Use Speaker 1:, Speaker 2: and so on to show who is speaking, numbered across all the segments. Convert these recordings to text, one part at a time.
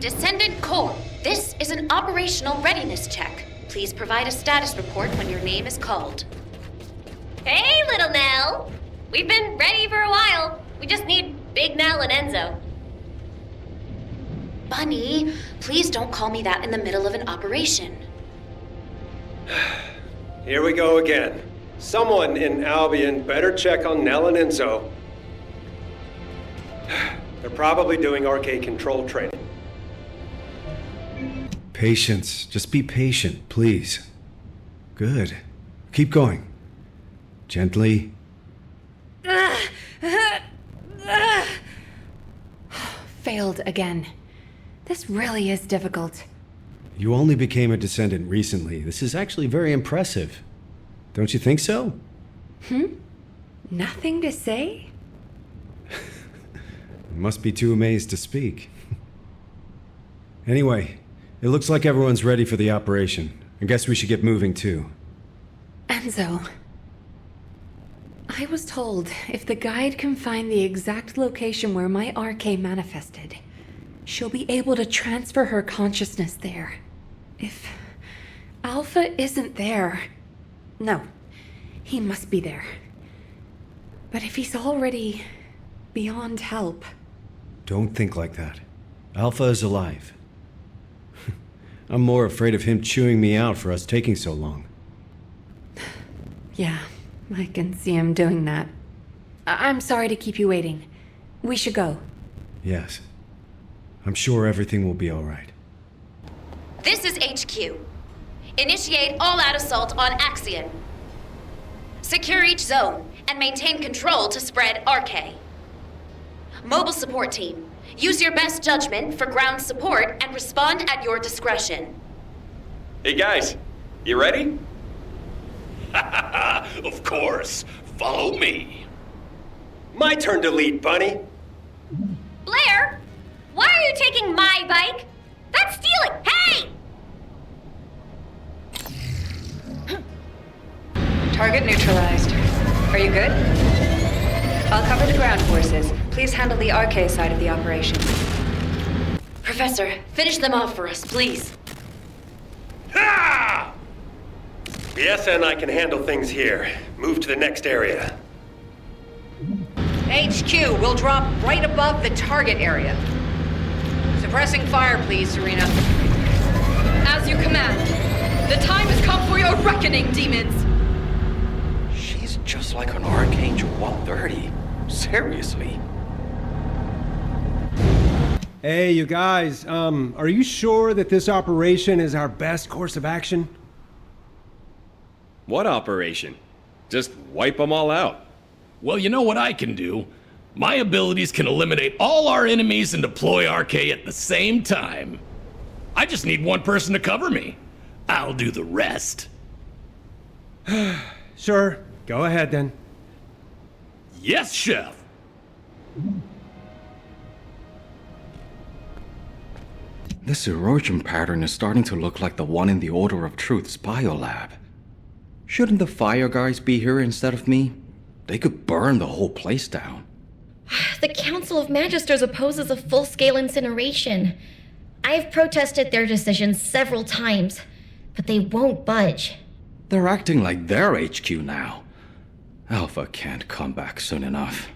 Speaker 1: Descendant Core, this is an operational readiness check. Please provide a status report when your name is called.
Speaker 2: Hey, little Nell! We've been ready for a while. We just need Big Nell and Enzo.
Speaker 1: Bunny, please don't call me that in the middle of an operation.
Speaker 3: Here we go again. Someone in Albion better check on Nell and Enzo. They're probably doing arcade control training.
Speaker 4: Patience. Just be patient, please. Good. Keep going. Gently.
Speaker 5: Failed again. This really is difficult.
Speaker 4: You only became a Descendant recently. This is actually very impressive. Don't you think so?
Speaker 5: Nothing to say?
Speaker 4: You must be too amazed to speak. Anyway, it looks like everyone's ready for the operation. I guess we should get moving too.
Speaker 5: Enzo. I was told if the guide can find the exact location where my RK manifested, she'll be able to transfer her consciousness there. If Alpha isn't there... No, he must be there. But if he's already beyond help...
Speaker 4: Don't think like that. Alpha is alive. I'm more afraid of him chewing me out for us taking so long.
Speaker 5: Yeah, I can see him doing that. I'm sorry to keep you waiting. We should go.
Speaker 4: Yes. I'm sure everything will be all right.
Speaker 1: This is HQ. Initiate all-out assault on Axion. Secure each zone and maintain control to spread RK. Mobile support team, use your best judgment for ground support and respond at your discretion.
Speaker 3: Hey guys, you ready?
Speaker 6: Of course. Follow me.
Speaker 3: My turn to lead, Bunny.
Speaker 2: Blair, why are you taking my bike? That's stealing! Hey!
Speaker 7: Target neutralized. Are you good? I'll cover the ground forces. Please handle the RK side of the operation.
Speaker 1: Professor, finish them off for us, please.
Speaker 6: Ha!
Speaker 3: Biessa and I can handle things here. Move to the next area.
Speaker 8: HQ, we'll drop right above the target area. Suppressing fire, please, Serena.
Speaker 9: As you command. The time has come for your reckoning, demons!
Speaker 6: She's just like an Archangel 130. Seriously.
Speaker 10: Hey, you guys, are you sure that this operation is our best course of action?
Speaker 11: What operation? Just wipe them all out.
Speaker 6: Well, you know what I can do? My abilities can eliminate all our enemies and deploy RK at the same time. I just need one person to cover me. I'll do the rest.
Speaker 10: Sure, go ahead then.
Speaker 6: Yes, Chef.
Speaker 12: This erosion pattern is starting to look like the one in the Order of Truth's biolab. Shouldn't the fire guys be here instead of me? They could burn the whole place down.
Speaker 2: The Council of Magisters opposes a full-scale incineration. I've protested their decision several times, but they won't budge.
Speaker 12: They're acting like they're HQ now. Alpha can't come back soon enough.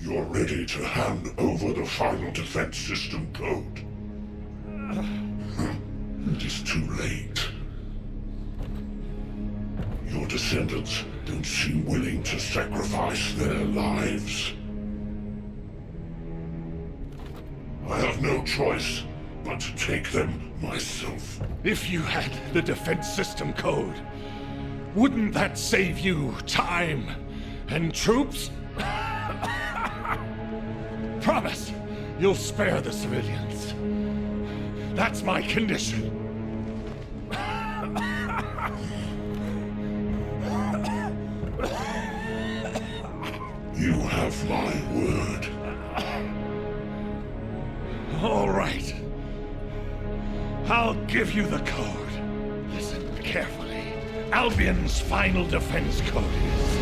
Speaker 13: You're ready to hand over the final defense system code. It is too late. Your descendants don't seem willing to sacrifice their lives. I have no choice but to take them myself.
Speaker 14: If you had the defense system code, wouldn't that save you time and troops? Promise you'll spare the civilians. That's my condition.
Speaker 13: You have my word.
Speaker 14: All right. I'll give you the code. Listen carefully. Albion's final defense code is...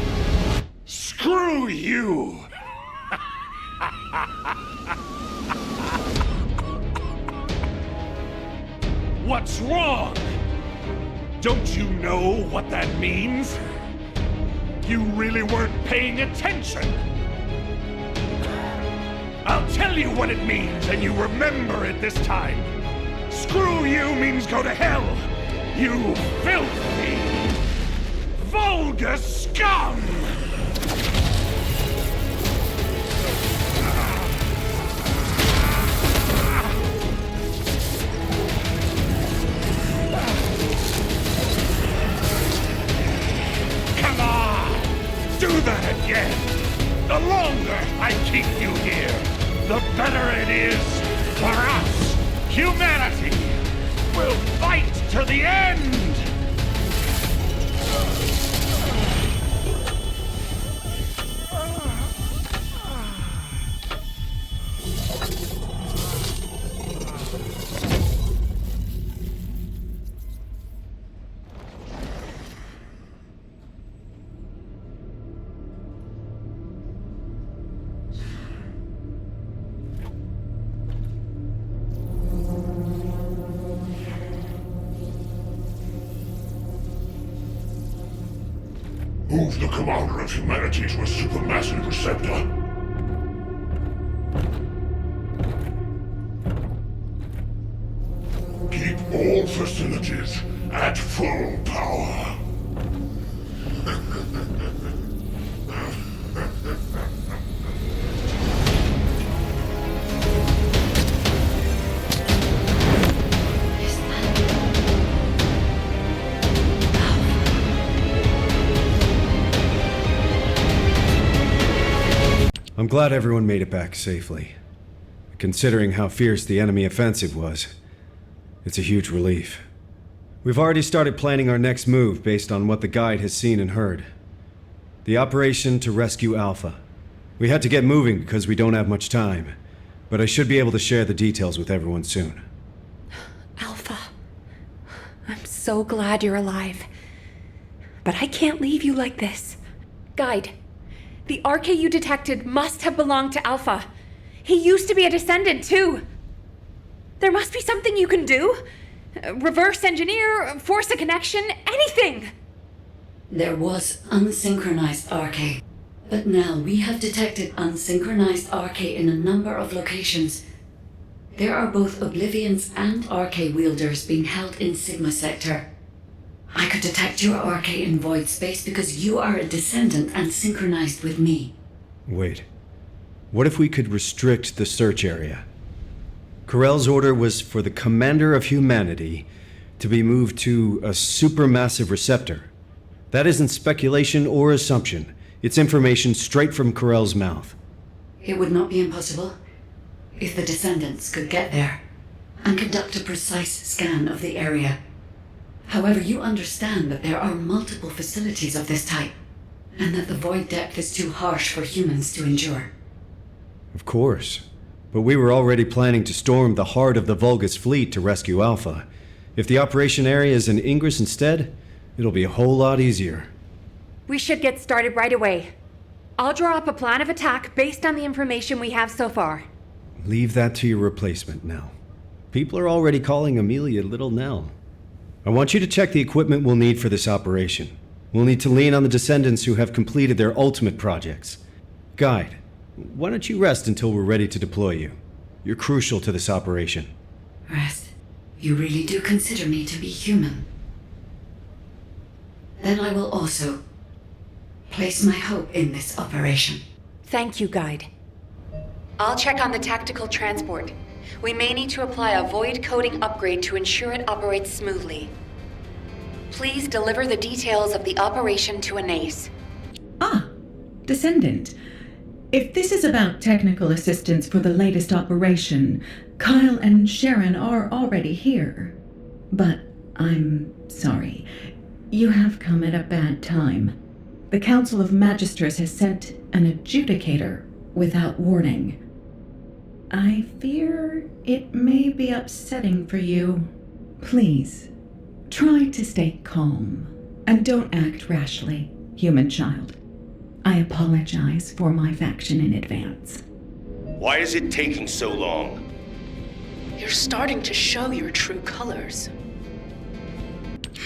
Speaker 14: Screw you! What's wrong? Don't you know what that means? You really weren't paying attention. I'll tell you what it means, and you remember it this time. Screw you means go to hell, you filthy, vulgar scum! Come on! Do that again! The longer I keep you here, the better it is for us! Humanity will fight to the end!
Speaker 13: Move the commander of humanity to a supermassive receptor. Keep all facilities at full power.
Speaker 4: I'm glad everyone made it back safely. Considering how fierce the enemy offensive was, it's a huge relief. We've already started planning our next move based on what the guide has seen and heard. The operation to rescue Alpha. We had to get moving because we don't have much time, but I should be able to share the details with everyone soon.
Speaker 5: Alpha, I'm so glad you're alive. But I can't leave you like this. Guide, the RK you detected must have belonged to Alpha. He used to be a Descendant, too. There must be something you can do. Reverse engineer, force a connection, anything!
Speaker 15: There was unsynchronized RK, but now we have detected unsynchronized RK in a number of locations. There are both Oblivions and RK wielders being held in Sigma Sector. I could detect your RK in void space because you are a Descendant and synchronized with me.
Speaker 4: Wait. What if we could restrict the search area? Corell's order was for the Commander of Humanity to be moved to a supermassive receptor. That isn't speculation or assumption. It's information straight from Corell's mouth.
Speaker 15: It would not be impossible if the Descendants could get there and conduct a precise scan of the area. However, you understand that there are multiple facilities of this type, and that the void depth is too harsh for humans to endure.
Speaker 4: Of course. But we were already planning to storm the heart of the Vulgus fleet to rescue Alpha. If the operation area is in Ingress instead, it'll be a whole lot easier.
Speaker 5: We should get started right away. I'll draw up a plan of attack based on the information we have so far.
Speaker 4: Leave that to your replacement, Nell. People are already calling Amelia Little Nell. I want you to check the equipment we'll need for this operation. We'll need to lean on the Descendants who have completed their ultimate projects. Guide, Why don't you rest until we're ready to deploy you? You're crucial to this operation.
Speaker 15: Rest. You really do consider me to be human. Then I will also place my hope in this operation.
Speaker 5: Thank you, Guide.
Speaker 7: I'll check on the tactical transport. We may need to apply a void coding upgrade to ensure it operates smoothly. Please deliver the details of the operation to Anais.
Speaker 16: Descendant. If this is about technical assistance for the latest operation, Kyle and Sharon are already here. But I'm sorry. You have come at a bad time. The Council of Magisters has sent an adjudicator without warning. I fear it may be upsetting for you. Please, try to stay calm and don't act rashly, human child. I apologize for my faction in advance.
Speaker 17: Why is it taking so long?
Speaker 18: You're starting to show your true colors.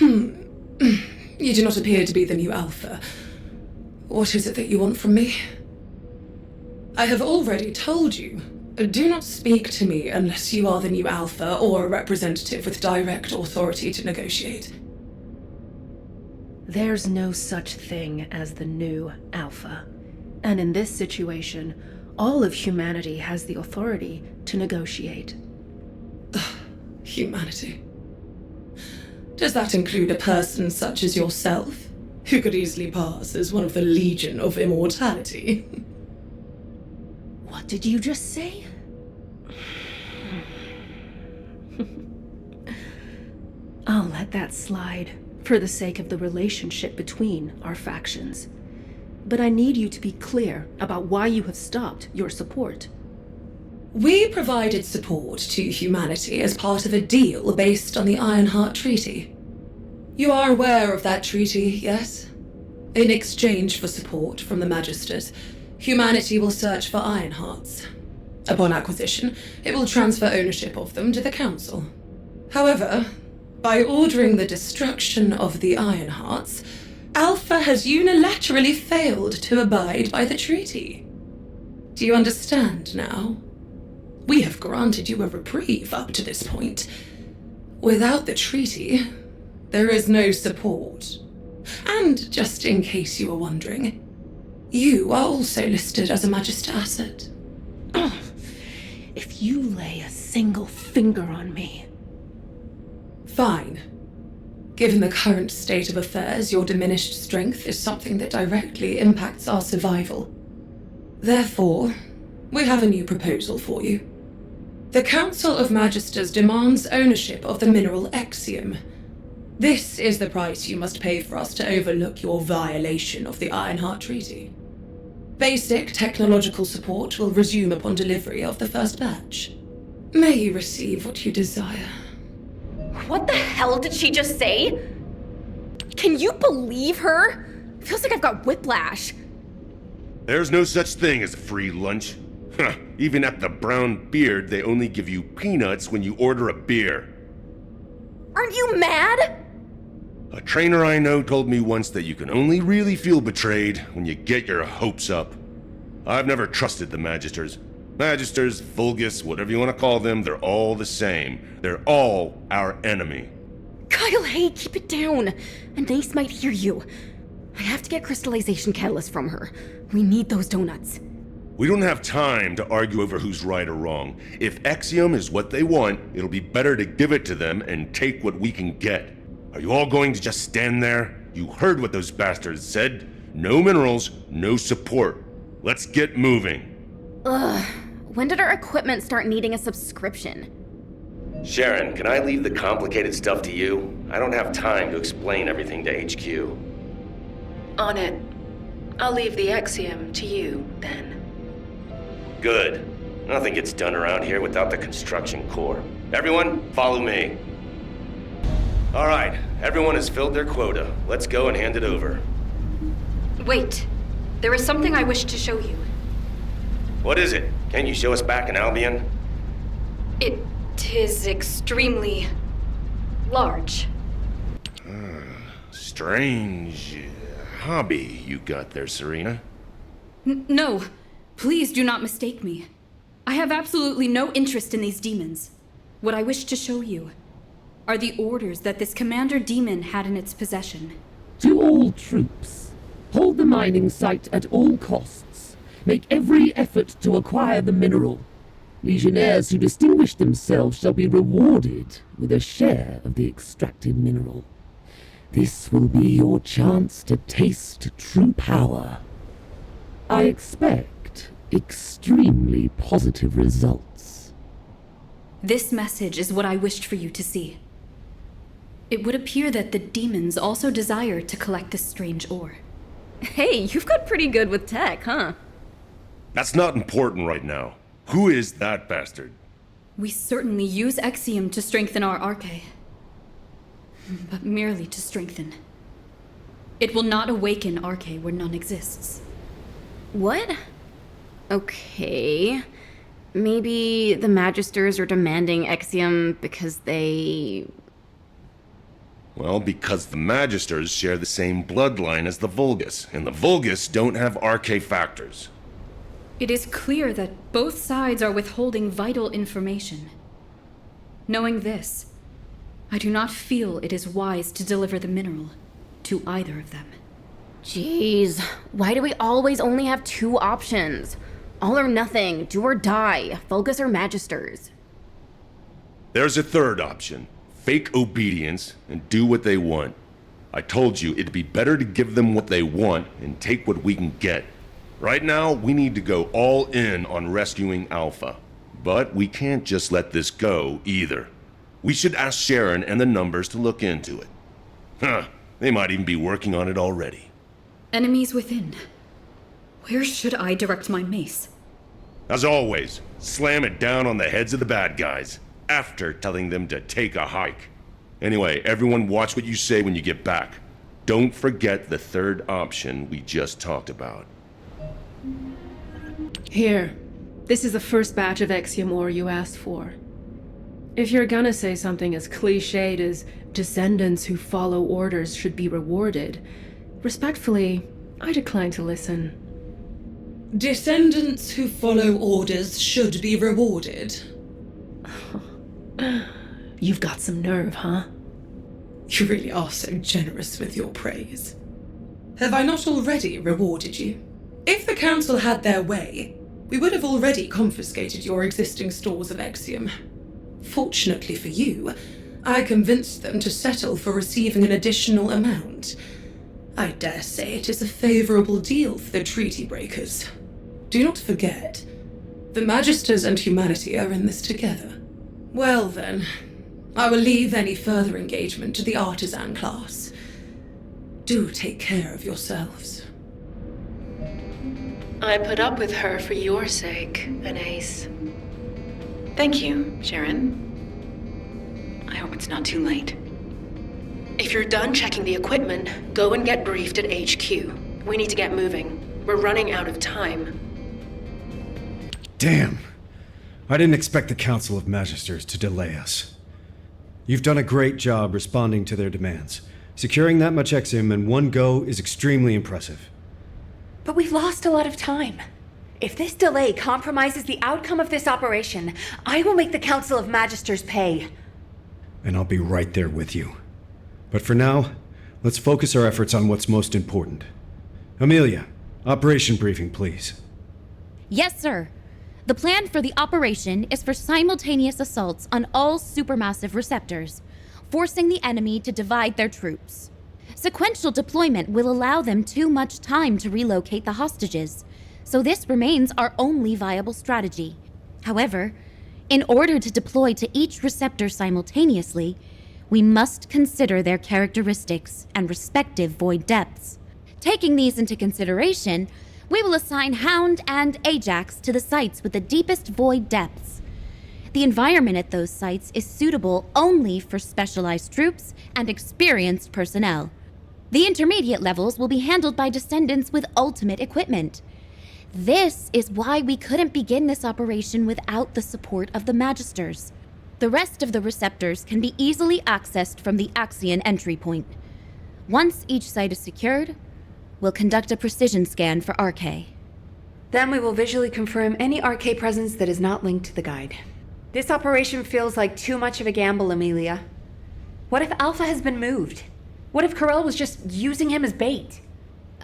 Speaker 19: You do not appear to be the new Alpha. What is it that you want from me? I have already told you. Do not speak to me unless you are the new Alpha or a representative with direct authority to negotiate.
Speaker 18: There's no such thing as the new Alpha. And in this situation, all of humanity has the authority to negotiate.
Speaker 19: Humanity. Does that include a person such as yourself, who could easily pass as one of the Legion of Immortality?
Speaker 18: What did you just say? I'll let that slide, for the sake of the relationship between our factions. But I need you to be clear about why you have stopped your support.
Speaker 19: We provided support to humanity as part of a deal based on the Ironheart Treaty. You are aware of that treaty, yes? In exchange for support from the Magisters, humanity will search for Ironhearts. Upon acquisition, it will transfer ownership of them to the Council. However, by ordering the destruction of the Ironhearts, Alpha has unilaterally failed to abide by the treaty. Do you understand now? We have granted you a reprieve up to this point. Without the treaty, there is no support. And just in case you were wondering, you are also listed as a Magister asset.
Speaker 18: If you lay a single finger on me...
Speaker 19: Fine. Given the current state of affairs, your diminished strength is something that directly impacts our survival. Therefore, we have a new proposal for you. The Council of Magisters demands ownership of the mineral Exium. This is the price you must pay for us to overlook your violation of the Ironheart Treaty. Basic technological support will resume upon delivery of the first batch. May you receive what you desire.
Speaker 2: What the hell did she just say? Can you believe her? Feels like I've got whiplash.
Speaker 17: There's no such thing as a free lunch. Huh, even at the Brown Beard, they only give you peanuts when you order a beer.
Speaker 2: Aren't you mad?
Speaker 17: A trainer I know told me once that you can only really feel betrayed when you get your hopes up. I've never trusted the Magisters. Magisters, Vulgus, whatever you want to call them, they're all the same. They're all our enemy.
Speaker 2: Kyle, hey, keep it down. Anais might hear you. I have to get crystallization catalyst from her. We need those donuts.
Speaker 17: We don't have time to argue over who's right or wrong. If Exium is what they want, it'll be better to give it to them and take what we can get. Are you all going to just stand there? You heard what those bastards said. No minerals, no support. Let's get moving.
Speaker 2: Ugh. When did our equipment start needing a subscription?
Speaker 17: Sharon, can I leave the complicated stuff to you? I don't have time to explain everything to HQ.
Speaker 18: On it. I'll leave the Exium to you, then.
Speaker 17: Good. Nothing gets done around here without the construction corps. Everyone, follow me. All right, everyone has filled their quota. Let's go and hand it over.
Speaker 1: Wait. There is something I wish to show you.
Speaker 17: What is it? Can you show us back in Albion?
Speaker 1: It is extremely large.
Speaker 17: Strange hobby you got there, Serena.
Speaker 1: No.
Speaker 20: Please do not mistake me. I have absolutely no interest in these demons. What I wish to show you are the orders that this Commander Demon had in its possession.
Speaker 21: To all troops, hold the mining site at all costs. Make every effort to acquire the mineral. Legionnaires who distinguish themselves shall be rewarded with a share of the extracted mineral. This will be your chance to taste true power. I expect extremely positive results.
Speaker 20: This message is what I wished for you to see. It would appear that the demons also desire to collect this strange ore.
Speaker 22: Hey, you've got pretty good with tech, huh?
Speaker 17: That's not important right now. Who is that bastard?
Speaker 20: We certainly use Exium to strengthen our Arche. But merely to strengthen. It will not awaken Arche where none exists.
Speaker 22: What? Okay. Maybe the Magisters are demanding Exium because they...
Speaker 17: Well, because the Magisters share the same bloodline as the Vulgus, and the Vulgus don't have Arche factors.
Speaker 20: It is clear that both sides are withholding vital information. Knowing this, I do not feel it is wise to deliver the mineral to either of them.
Speaker 22: Jeez, why do we always only have two options? All or nothing, do or die, Vulgus or Magisters.
Speaker 17: There's a third option. Fake obedience and do what they want. I told you it'd be better to give them what they want and take what we can get. Right now, we need to go all in on rescuing Alpha. But we can't just let this go, either. We should ask Sharon and the numbers to look into it. Huh, they might even be working on it already.
Speaker 20: Enemies within. Where should I direct my mace?
Speaker 17: As always, slam it down on the heads of the bad guys, after telling them to take a hike. Anyway, everyone watch what you say when you get back. Don't forget the third option we just talked about.
Speaker 18: Here. This is the first batch of Exium ore you asked for. If you're gonna say something as cliched as descendants who follow orders should be rewarded, respectfully, I decline to listen.
Speaker 19: Descendants who follow orders should be rewarded.
Speaker 18: You've got some nerve, huh?
Speaker 19: You really are so generous with your praise. Have I not already rewarded you? If the Council had their way, we would have already confiscated your existing stores of Exium. Fortunately for you, I convinced them to settle for receiving an additional amount. I dare say it is a favorable deal for the treaty breakers. Do not forget, the Magisters and humanity are in this together. Well then, I will leave any further engagement to the artisan class. Do take care of yourselves.
Speaker 7: I put up with her for your sake, Anais. Thank you, Sharon. I hope it's not too late. If you're done checking the equipment, go and get briefed at HQ. We need to get moving. We're running out of time.
Speaker 4: Damn. I didn't expect the Council of Magisters to delay us. You've done a great job responding to their demands. Securing that much Exium in one go is extremely impressive.
Speaker 7: But we've lost a lot of time. If this delay compromises the outcome of this operation, I will make the Council of Magisters pay.
Speaker 4: And I'll be right there with you. But for now, let's focus our efforts on what's most important. Amelia, operation briefing, please.
Speaker 2: Yes, sir. The plan for the operation is for simultaneous assaults on all supermassive receptors, forcing the enemy to divide their troops. Sequential deployment will allow them too much time to relocate the hostages, so this remains our only viable strategy. However, in order to deploy to each receptor simultaneously, we must consider their characteristics and respective void depths. Taking these into consideration, we will assign Hound and Ajax to the sites with the deepest void depths. The environment at those sites is suitable only for specialized troops and experienced personnel. The intermediate levels will be handled by Descendants with ultimate equipment. This is why we couldn't begin this operation without the support of the Magisters. The rest of the receptors can be easily accessed from the Axion entry point. Once each site is secured, we'll conduct a precision scan for Arche.
Speaker 7: Then we will visually confirm any RK presence that is not linked to the guide. This operation feels like too much of a gamble, Amelia. What if Alpha has been moved? What if Corell was just using him as bait?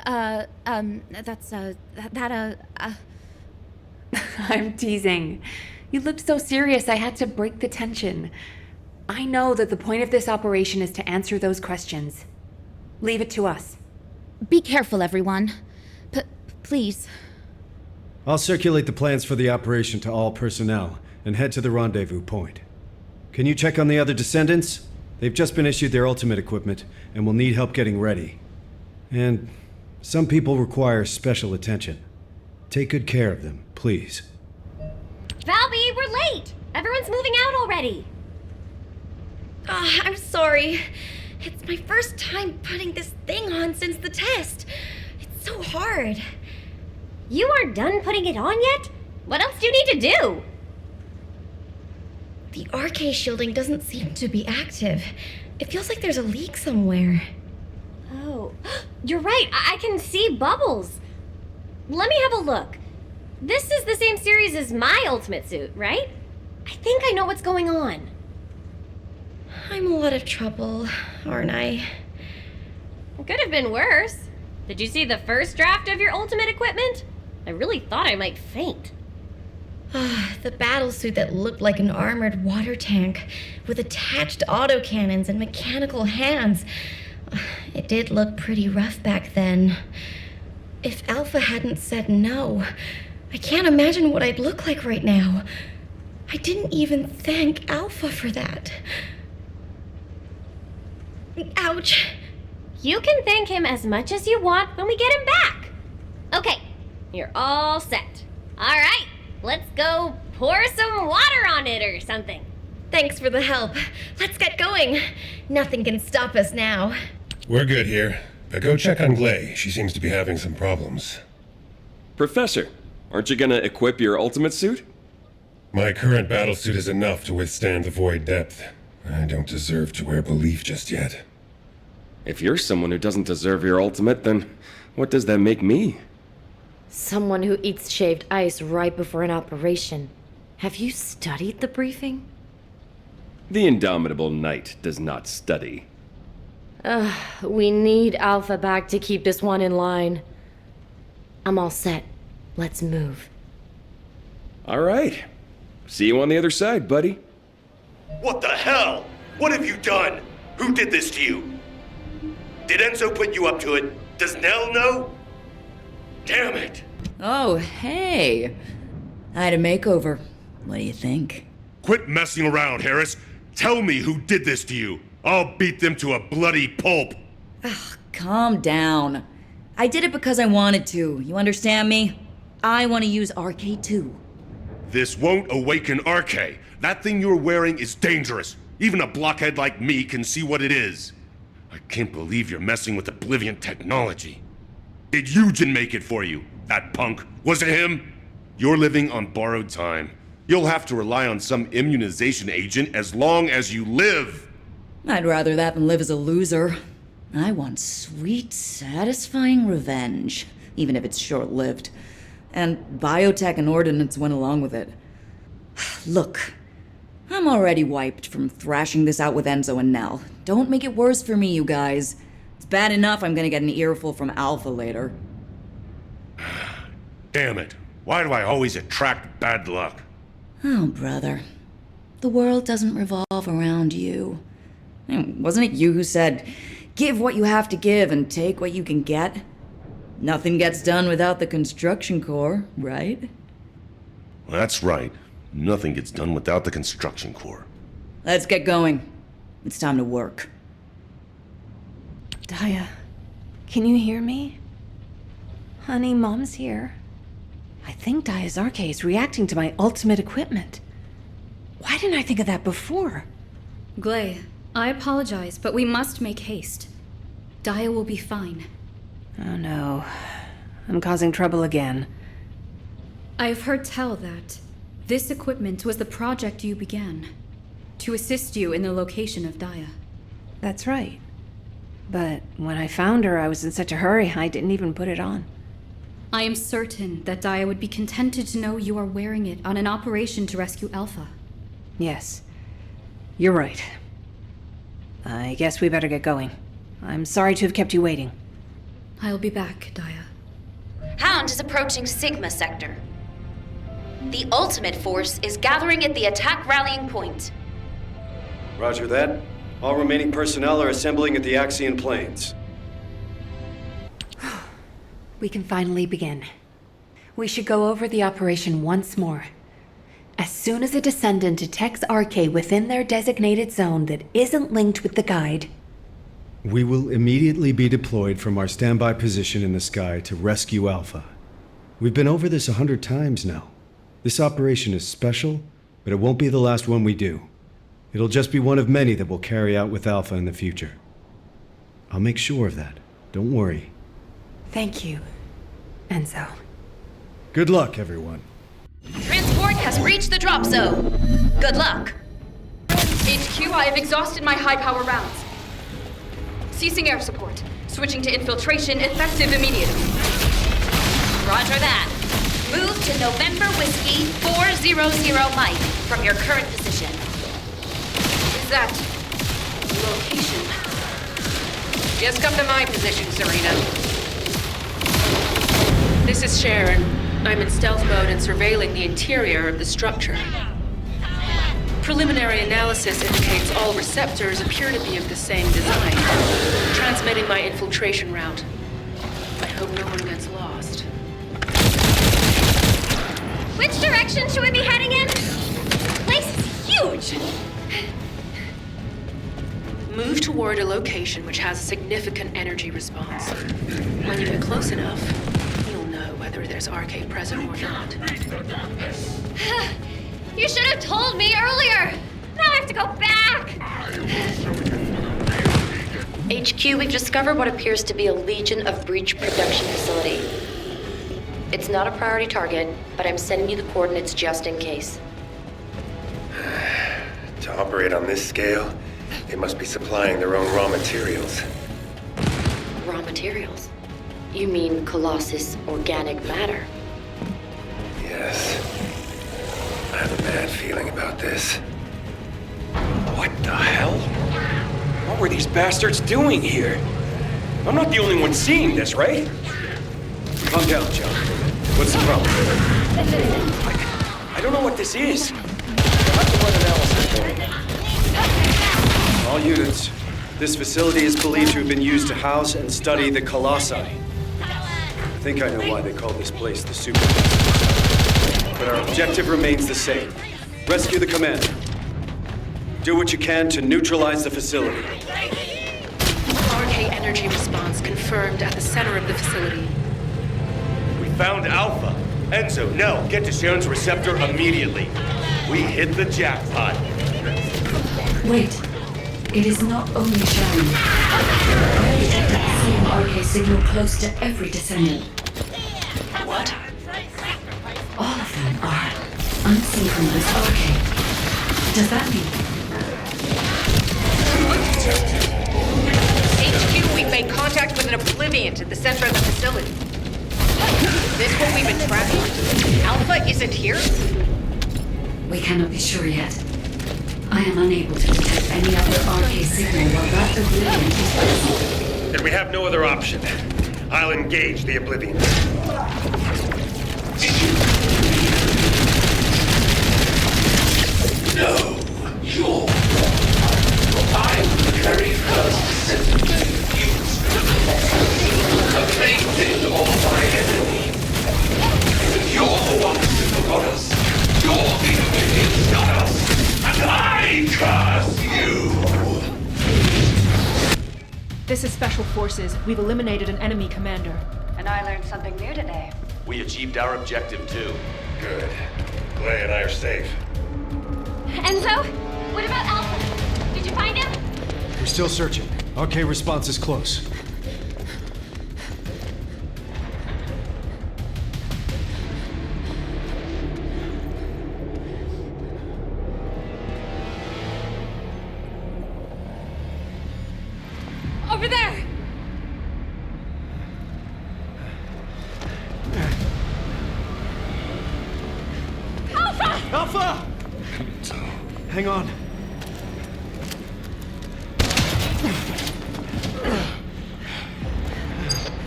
Speaker 2: I'm
Speaker 7: teasing. You looked so serious, I had to break the tension. I know that the point of this operation is to answer those questions. Leave it to us.
Speaker 2: Be careful, everyone. Please.
Speaker 4: I'll circulate the plans for the operation to all personnel and head to the rendezvous point. Can you check on the other Descendants? They've just been issued their ultimate equipment and will need help getting ready. And some people require special attention. Take good care of them, please.
Speaker 3: Valby, we're late! Everyone's moving out already! I'm sorry. It's my first time putting this thing on since the test. It's so hard. You aren't done putting it on yet? What else do you need to do? The RK shielding doesn't seem to be active. It feels like there's a leak somewhere. Oh, you're right. I can see bubbles. Let me have a look. This is the same series as my ultimate suit, right? I think I know what's going on. I'm in a lot of trouble, aren't I? It could have been worse. Did you see the first draft of your ultimate equipment? I really thought I might faint. The battlesuit that looked like an armored water tank with attached autocannons and mechanical hands. It did look pretty rough back then. If Alpha hadn't said no, I can't imagine what I'd look like right now. I didn't even thank Alpha for that. Ouch. You can thank him as much as you want when we get him back. Okay, you're all set. All right, let's go pour some water on it or something. Thanks for the help. Let's get going. Nothing can stop us now.
Speaker 8: We're good here. But go check on Glay. She seems to be having some problems.
Speaker 11: Professor, aren't you gonna equip your ultimate suit?
Speaker 8: My current battlesuit is enough to withstand the void depth. I don't deserve to wear belief just yet.
Speaker 11: If you're someone who doesn't deserve your ultimate, then what does that make me?
Speaker 23: Someone who eats shaved ice right before an operation. Have you studied the briefing?
Speaker 11: The indomitable knight does not study.
Speaker 23: We need Alpha back to keep this one in line. I'm all set. Let's move.
Speaker 11: All right. See you on the other side, buddy.
Speaker 17: What the hell? What have you done? Who did this to you? Did Enzo put you up to it? Does Nell know? Damn it!
Speaker 24: Oh, hey. I had a makeover. What do you think?
Speaker 17: Quit messing around, Harris. Tell me who did this to you. I'll beat them to a bloody pulp.
Speaker 24: Ugh, calm down. I did it because I wanted to. You understand me? I want to use RK2.
Speaker 17: This won't awaken RK. That thing you're wearing is dangerous. Even a blockhead like me can see what it is. I can't believe you're messing with Oblivion technology. Did Eugen make it for you? That punk? Was it him? You're living on borrowed time. You'll have to rely on some immunization agent as long as you live.
Speaker 24: I'd rather that than live as a loser. I want sweet, satisfying revenge, even if it's short-lived. And biotech and ordnance went along with it. Look, I'm already wiped from thrashing this out with Enzo and Nell. Don't make it worse for me, you guys. It's bad enough I'm gonna get an earful from Alpha later.
Speaker 17: Damn it. Why do I always attract bad luck?
Speaker 24: Oh, brother. The world doesn't revolve around you. Wasn't it you who said, give what you have to give and take what you can get? Nothing gets done without the construction corps, right?
Speaker 17: That's right. Nothing gets done without the construction corps.
Speaker 24: Let's get going. It's time to work.
Speaker 7: Daya, can you hear me? Honey, Mom's here. I think Daya's RK is reacting to my ultimate equipment. Why didn't I think of that before?
Speaker 20: Glay, I apologize, but we must make haste. Daya will be fine.
Speaker 7: Oh no. I'm causing trouble again.
Speaker 20: I've heard tell that this equipment was the project you began, to assist you in the location of Daya.
Speaker 7: That's right. But when I found her, I was in such a hurry, I didn't even put it on.
Speaker 20: I am certain that Dia would be contented to know you are wearing it on an operation to rescue Alpha.
Speaker 6: Yes. You're right. I guess we better get going. I'm sorry to have kept you waiting.
Speaker 20: I'll be back, Dia.
Speaker 1: Hound is approaching Sigma sector. The ultimate force is gathering at the attack rallying point.
Speaker 4: Roger that. All remaining personnel are assembling at the Axion Plains.
Speaker 7: We can finally begin. We should go over the operation once more. As soon as a Descendant detects RK within their designated zone that isn't linked with the guide,
Speaker 4: We will immediately be deployed from our standby position in the sky to rescue Alpha. We've been over this 100 times now. This operation is special, but it won't be the last one we do. It'll just be one of many that we'll carry out with Alpha in the future. I'll make sure of that. Don't worry.
Speaker 7: thank you, Enzo.
Speaker 4: Good luck, everyone.
Speaker 1: Transport has reached the drop zone. Good luck.
Speaker 9: HQ, I have exhausted my high-power rounds. Ceasing air support. Switching to infiltration, effective immediately.
Speaker 1: Roger that. Move to November Whiskey 400 Mike from your current position.
Speaker 9: Is that location?
Speaker 6: Just come to my position, Serena. This is Sharon. I'm in stealth mode and surveilling the interior of the structure. Preliminary analysis indicates all receptors appear to be of the same design. Transmitting my infiltration route. I hope no one gets lost.
Speaker 3: Which direction should we be heading in? This place is huge!
Speaker 6: Move toward a location which has a significant energy response. When you get close enough, you'll know whether there's RK present or not.
Speaker 3: You should have told me earlier! Now I have to go back!
Speaker 10: HQ, we've discovered what appears to be a Legion of Breach production facility. It's not a priority target, but I'm sending you the coordinates just in case.
Speaker 12: To operate on this scale, they must be supplying their own raw materials.
Speaker 10: Raw materials? You mean Colossus organic matter?
Speaker 12: Yes. I have a bad feeling about this.
Speaker 11: What the hell? What were these bastards doing here? I'm not the only one seeing this, right?
Speaker 4: Calm down, John. What's the problem?
Speaker 11: I don't know what this is. I'll have to run analysis for it.
Speaker 4: All units. This facility is believed to have been used to house and study the Colossi. I think I know why they call this place the Super. But our objective remains the same. Rescue the commander. Do what you can to neutralize the facility.
Speaker 6: RK energy response confirmed at the center of the facility.
Speaker 17: We found Alpha. Enzo, no, get to Sharon's receptor immediately. We hit the jackpot.
Speaker 15: Wait. It is not only Sharon. I detected the same RK signal close to every Descendant.
Speaker 10: What?
Speaker 15: All of them are unsynchronized RK. Does that mean?
Speaker 6: HQ, we've made contact with an Oblivion at the center of the facility. Is this what we've been tracking? Alpha isn't here?
Speaker 15: We cannot be sure yet. I am unable to detect any other RK signal while that Oblivion is present.
Speaker 12: Then we have no other option. I'll engage the Oblivion.
Speaker 13: No, you're I'm the very first Descendant to use the tainted of my enemy. You're the ones who forgot us. You're the Oblivion's got us. And I curse you!
Speaker 18: This is Special Forces. We've eliminated an enemy commander.
Speaker 25: And I learned something new today.
Speaker 17: We achieved our objective too.
Speaker 12: Good. Clay and I are safe.
Speaker 3: Enzo? What about Alpha? Did you find him?
Speaker 4: We're still searching. RK response is close.
Speaker 3: Over there!
Speaker 4: Alpha! Hang on.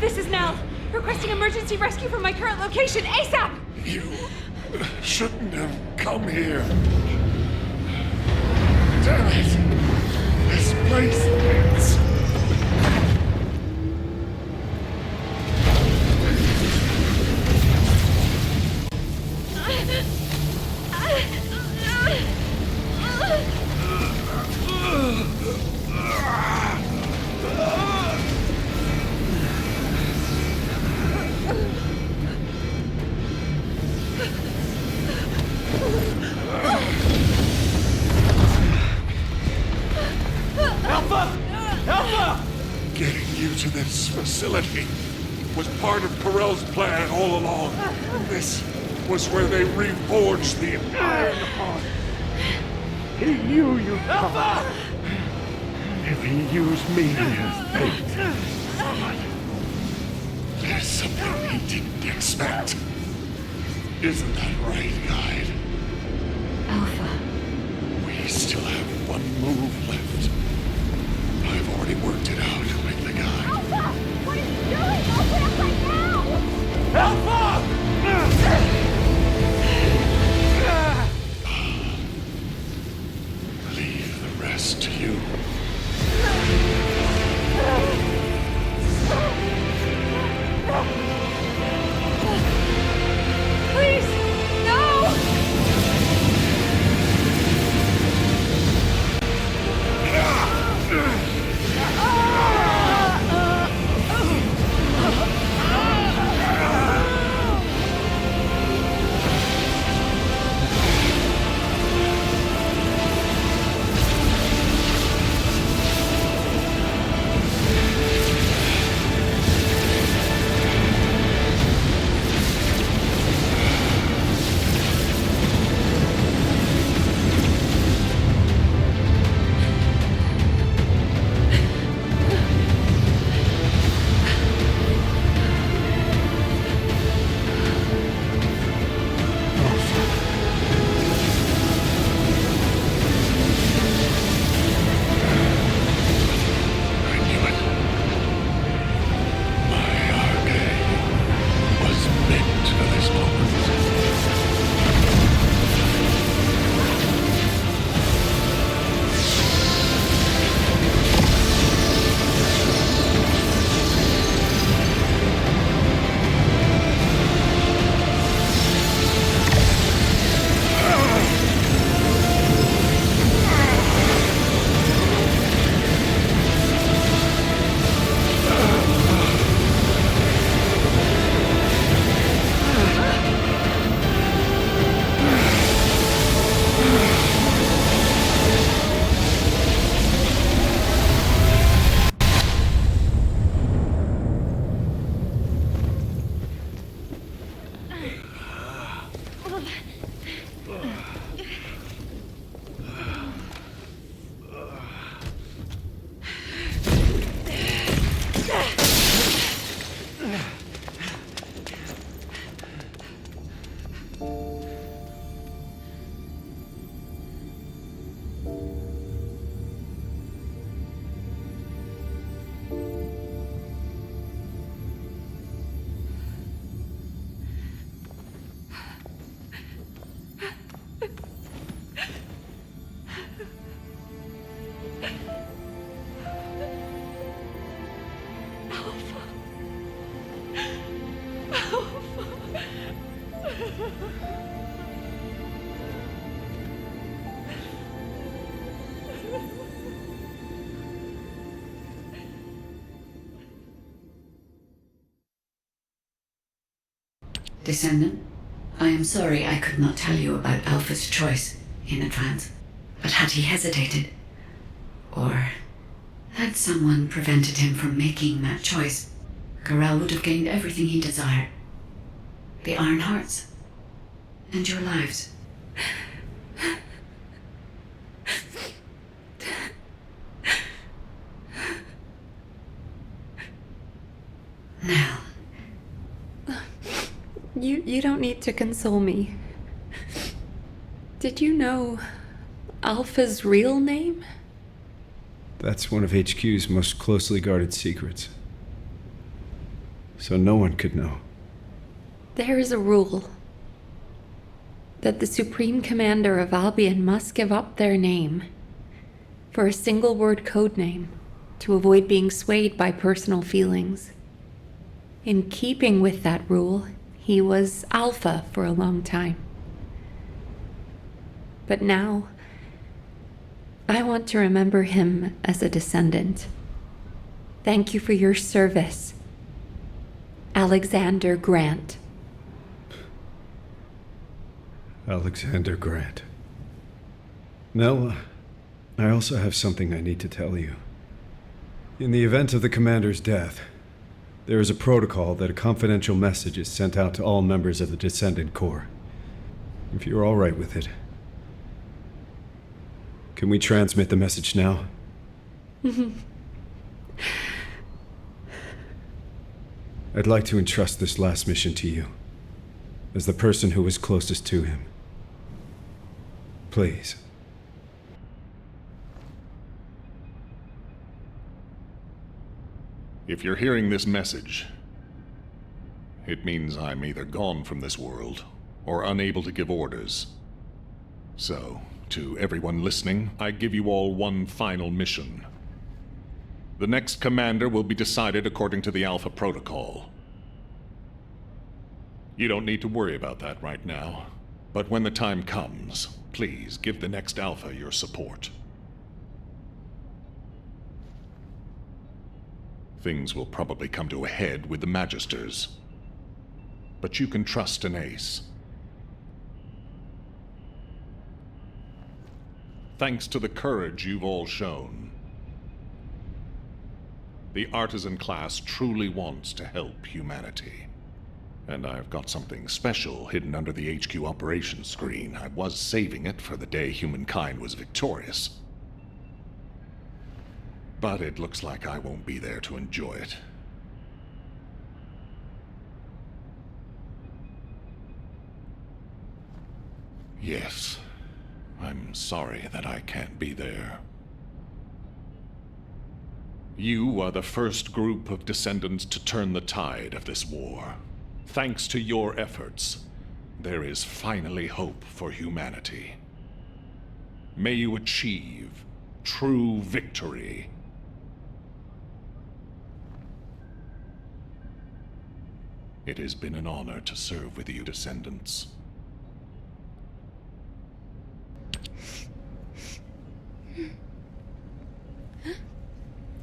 Speaker 5: This is Nell. Requesting emergency rescue from my current location, ASAP!
Speaker 13: You shouldn't have come here. Damn it! This place is... Getting you to this facility was part of Perel's plan all along. This was where they reforged the Iron Heart. He knew you'd come. If he used me as bait. But there's something he didn't expect. Isn't that right, Guide?
Speaker 15: Alpha.
Speaker 13: We still have one move left. I've already worked it out with the guy.
Speaker 5: Alpha! What are you doing? Open up right now!
Speaker 13: Alpha! Leave the rest to you.
Speaker 5: Please, no!
Speaker 15: Descendant, I am sorry I could not tell you about Alpha's choice in advance. But had he hesitated, or had someone prevented him from making that choice, Corel would have gained everything he desired. The Iron Hearts, and your lives. Now.
Speaker 7: You don't need to console me. Did you know Alpha's real name?
Speaker 4: That's one of HQ's most closely guarded secrets. So no one could know.
Speaker 7: There is a rule that the Supreme Commander of Albion must give up their name for a single word code name to avoid being swayed by personal feelings. In keeping with that rule, he was Alpha for a long time. But now, I want to remember him as a descendant. Thank you for your service, Alexander Grant.
Speaker 4: Alexander Grant. Nell, I also have something I need to tell you. In the event of the Commander's death, there is a protocol that a confidential message is sent out to all members of the Descendant Corps. If you're all right with it, can we transmit the message now? I'd like to entrust this last mission to you, as the person who was closest to him. Please.
Speaker 14: If you're hearing this message, it means I'm either gone from this world or unable to give orders. So, to everyone listening, I give you all one final mission. The next commander will be decided according to the Alpha Protocol. You don't need to worry about that right now, but when the time comes, please give the next Alpha your support. Things will probably come to a head with the Magisters, but you can trust an ace. Thanks to the courage you've all shown, the artisan class truly wants to help humanity. And I've got something special hidden under the HQ operations screen. I was saving it for the day humankind was victorious. But it looks like I won't be there to enjoy it. Yes, I'm sorry that I can't be there. You are the first group of descendants to turn the tide of this war. Thanks to your efforts, there is finally hope for humanity. May you achieve true victory. It has been an honor to serve with you, Descendants.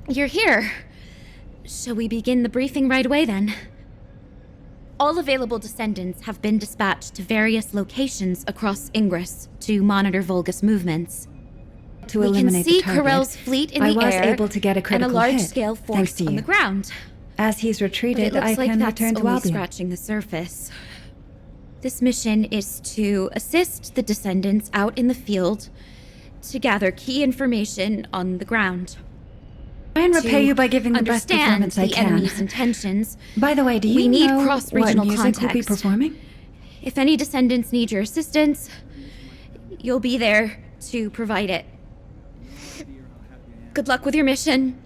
Speaker 2: You're here. Shall we begin the briefing right away, then? All available Descendants have been dispatched to various locations across Ingress to monitor Vulgus movements.
Speaker 16: To eliminate the target,
Speaker 2: we can see Corell's fleet in the air
Speaker 16: I was able to get a critical
Speaker 2: and a
Speaker 16: hit,
Speaker 2: large-scale
Speaker 16: thanks
Speaker 2: force
Speaker 16: to
Speaker 2: on
Speaker 16: you.
Speaker 2: the ground.
Speaker 16: As he's retreated,
Speaker 2: But it looks
Speaker 16: I
Speaker 2: like
Speaker 16: can
Speaker 2: that's
Speaker 16: return to
Speaker 2: only
Speaker 16: Albion.
Speaker 2: scratching the surface. This mission is to assist the Descendants out in the field to gather key information on the ground.
Speaker 16: Try and repay you by giving the best performance I
Speaker 2: the
Speaker 16: can.
Speaker 2: enemy's intentions.
Speaker 16: By the way, do you
Speaker 2: we need
Speaker 16: know
Speaker 2: cross-regional
Speaker 16: what music
Speaker 2: context.
Speaker 16: we'll be performing?
Speaker 2: If any Descendants need your assistance, you'll be there to provide it. Good luck with your mission.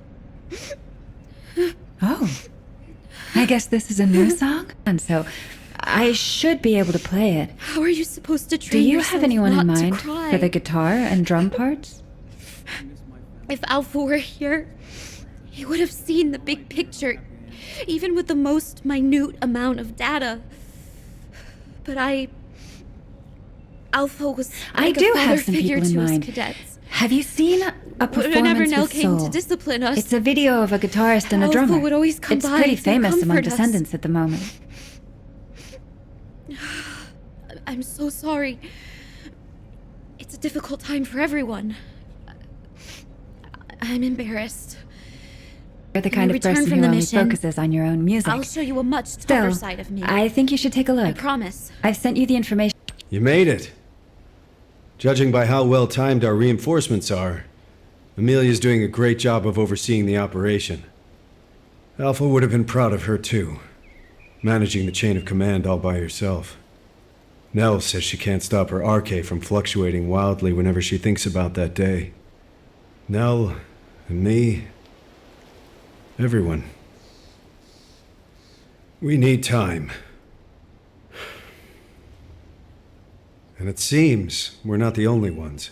Speaker 16: Oh. I guess this is a new song? And so, I should be able to play it.
Speaker 2: How are you supposed to
Speaker 16: Do
Speaker 2: train
Speaker 16: you
Speaker 2: yourself
Speaker 16: have anyone in
Speaker 2: not to
Speaker 16: mind
Speaker 2: cry?
Speaker 16: for the guitar and drum parts?
Speaker 2: If Alpha were here, he would have seen the big picture, even with the most minute amount of data. But Alpha was
Speaker 16: I
Speaker 2: like
Speaker 16: do
Speaker 2: a father
Speaker 16: have some
Speaker 2: figure
Speaker 16: people in
Speaker 2: to us
Speaker 16: mind.
Speaker 2: cadets.
Speaker 16: Have you seen a performance
Speaker 2: Whenever Nell
Speaker 16: with
Speaker 2: came
Speaker 16: soul?
Speaker 2: to discipline us,
Speaker 16: It's a video of a guitarist and a
Speaker 2: Alpha
Speaker 16: drummer.
Speaker 2: would always come
Speaker 16: it's
Speaker 2: by
Speaker 16: pretty
Speaker 2: to
Speaker 16: famous among
Speaker 2: comfort us.
Speaker 16: Descendants at the moment.
Speaker 2: I'm so sorry. It's a difficult time for everyone. I'm embarrassed.
Speaker 16: You're the
Speaker 2: When
Speaker 16: kind
Speaker 2: we
Speaker 16: of
Speaker 2: return
Speaker 16: person
Speaker 2: from
Speaker 16: who
Speaker 2: the
Speaker 16: only
Speaker 2: mission,
Speaker 16: focuses on your own music.
Speaker 2: I'll show you a much
Speaker 16: Still,
Speaker 2: tougher side of me.
Speaker 16: I think you should take a look.
Speaker 2: I promise.
Speaker 16: I've sent you the information.
Speaker 4: You made it. Judging by how well timed our reinforcements are, Amelia's doing a great job of overseeing the operation. Alpha would have been proud of her too, managing the chain of command all by herself. Nell says she can't stop her RK from fluctuating wildly whenever she thinks about that day. Nell, and me, everyone. We need time. And it seems we're not the only ones.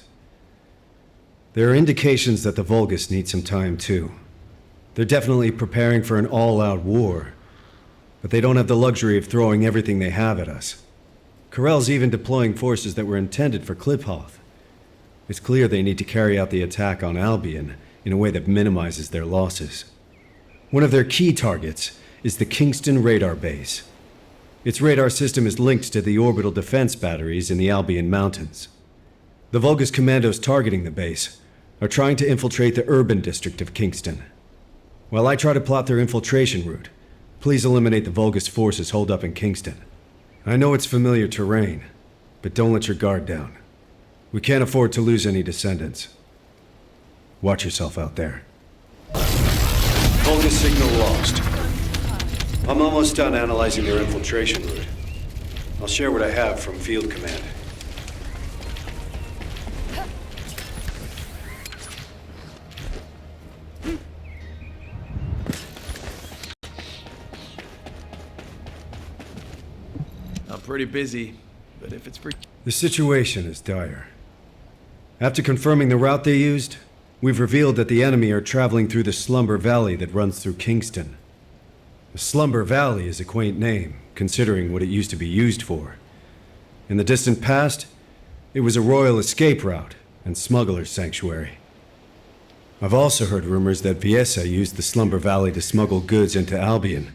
Speaker 4: There are indications that the Vulgus need some time too. They're definitely preparing for an all-out war, but they don't have the luxury of throwing everything they have at us. Corell's even deploying forces that were intended for Kliphoth. It's clear they need to carry out the attack on Albion in a way that minimizes their losses. One of their key targets is the Kingston radar base. Its radar system is linked to the orbital defense batteries in the Albion Mountains. The Vulgus commandos targeting the base are trying to infiltrate the urban district of Kingston. While I try to plot their infiltration route, please eliminate the Vulgus forces holed up in Kingston. I know it's familiar terrain, but don't let your guard down. We can't afford to lose any descendants. Watch yourself out there. Vulgus signal lost. I'm almost done analyzing their infiltration route. I'll share what I have from Field Command.
Speaker 8: I'm pretty busy, but if it's for...
Speaker 4: The situation is dire. After confirming the route they used, we've revealed that the enemy are traveling through the Slumber Valley that runs through Kingston. The Slumber Valley is a quaint name, considering what it used to be used for. In the distant past, it was a royal escape route and smuggler's sanctuary. I've also heard rumors that Viesa used the Slumber Valley to smuggle goods into Albion.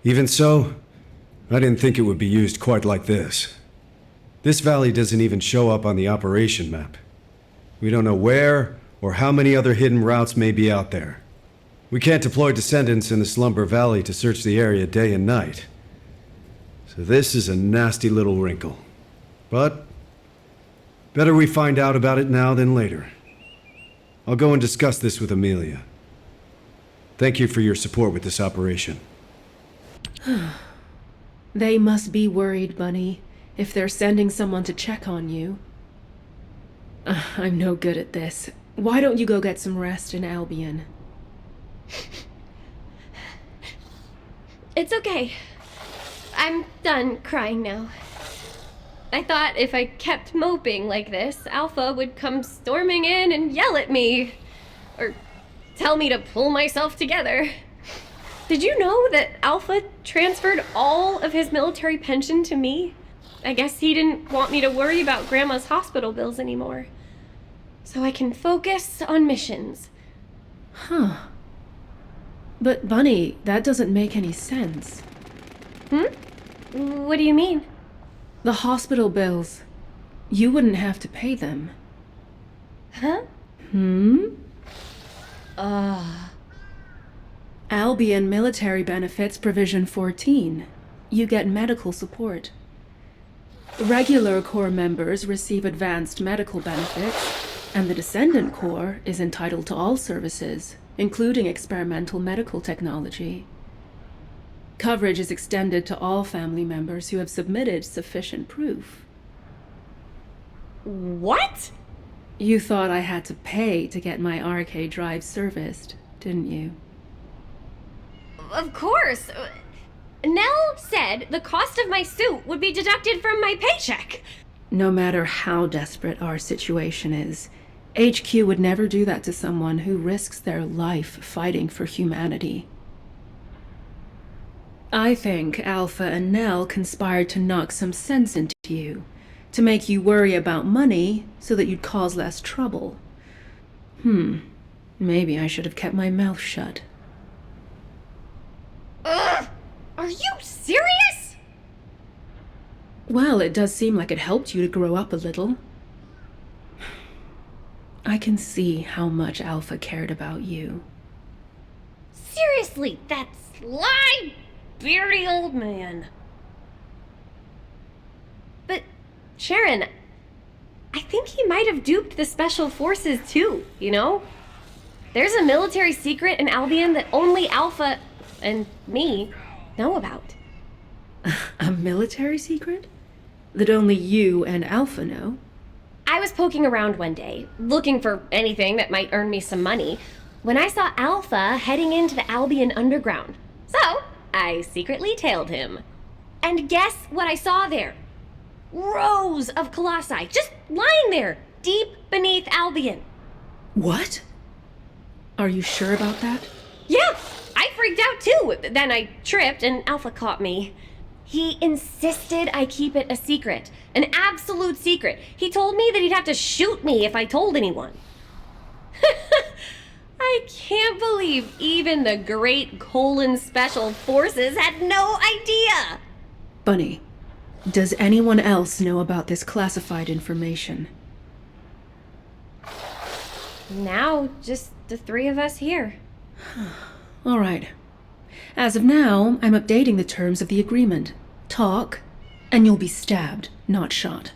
Speaker 4: Even so, I didn't think it would be used quite like this. This valley doesn't even show up on the operation map. We don't know where or how many other hidden routes may be out there. We can't deploy Descendants in the Slumber Valley to search the area day and night. So this is a nasty little wrinkle. But better we find out about it now than later. I'll go and discuss this with Amelia. Thank you for your support with this operation.
Speaker 18: They must be worried, Bunny, if they're sending someone to check on you. I'm no good at this. Why don't you go get some rest in Albion?
Speaker 3: It's okay. I'm done crying now. I thought if I kept moping like this, Alpha would come storming in and yell at me. Or tell me to pull myself together. Did you know that Alpha transferred all of his military pension to me? I guess he didn't want me to worry about Grandma's hospital bills anymore. So I can focus on missions.
Speaker 18: Huh. But Bunny, that doesn't make any sense.
Speaker 3: What do you mean?
Speaker 18: The hospital bills. You wouldn't have to pay them.
Speaker 3: Huh?
Speaker 18: Albion Military Benefits Provision 14. You get medical support. Regular Corps members receive advanced medical benefits, and the Descendant Corps is entitled to all services, including experimental medical technology. Coverage is extended to all family members who have submitted sufficient proof.
Speaker 3: What?
Speaker 18: You thought I had to pay to get my RK drive serviced, didn't you?
Speaker 3: Of course. Nell said the cost of my suit would be deducted from my paycheck.
Speaker 18: No matter how desperate our situation is, HQ would never do that to someone who risks their life fighting for humanity. I think Alpha and Nell conspired to knock some sense into you, to make you worry about money so that you'd cause less trouble. Maybe I should have kept my mouth shut.
Speaker 3: Ugh! Are you serious?
Speaker 18: Well, it does seem like it helped you to grow up a little. I can see how much Alpha cared about you.
Speaker 3: Seriously, that sly, beardy old man. But, Sharon, I think he might have duped the Special Forces too, you know? There's a military secret in Albion that only Alpha and me know about.
Speaker 18: A military secret? that only you and Alpha know.
Speaker 3: I was poking around one day, looking for anything that might earn me some money, when I saw Alpha heading into the Albion Underground. So, I secretly tailed him. And guess what I saw there? Rows of colossi, just lying there, deep beneath Albion.
Speaker 18: What? Are you sure about that?
Speaker 3: Yeah, I freaked out too. Then I tripped and Alpha caught me. He insisted I keep it a secret, an absolute secret. He told me that he'd have to shoot me if I told anyone. I can't believe even the great Colon Special Forces had no idea.
Speaker 18: Bunny, does anyone else know about this classified information?
Speaker 3: Now, just the three of us here.
Speaker 18: All right. As of now, I'm updating the terms of the agreement. Talk, and you'll be stabbed, not shot.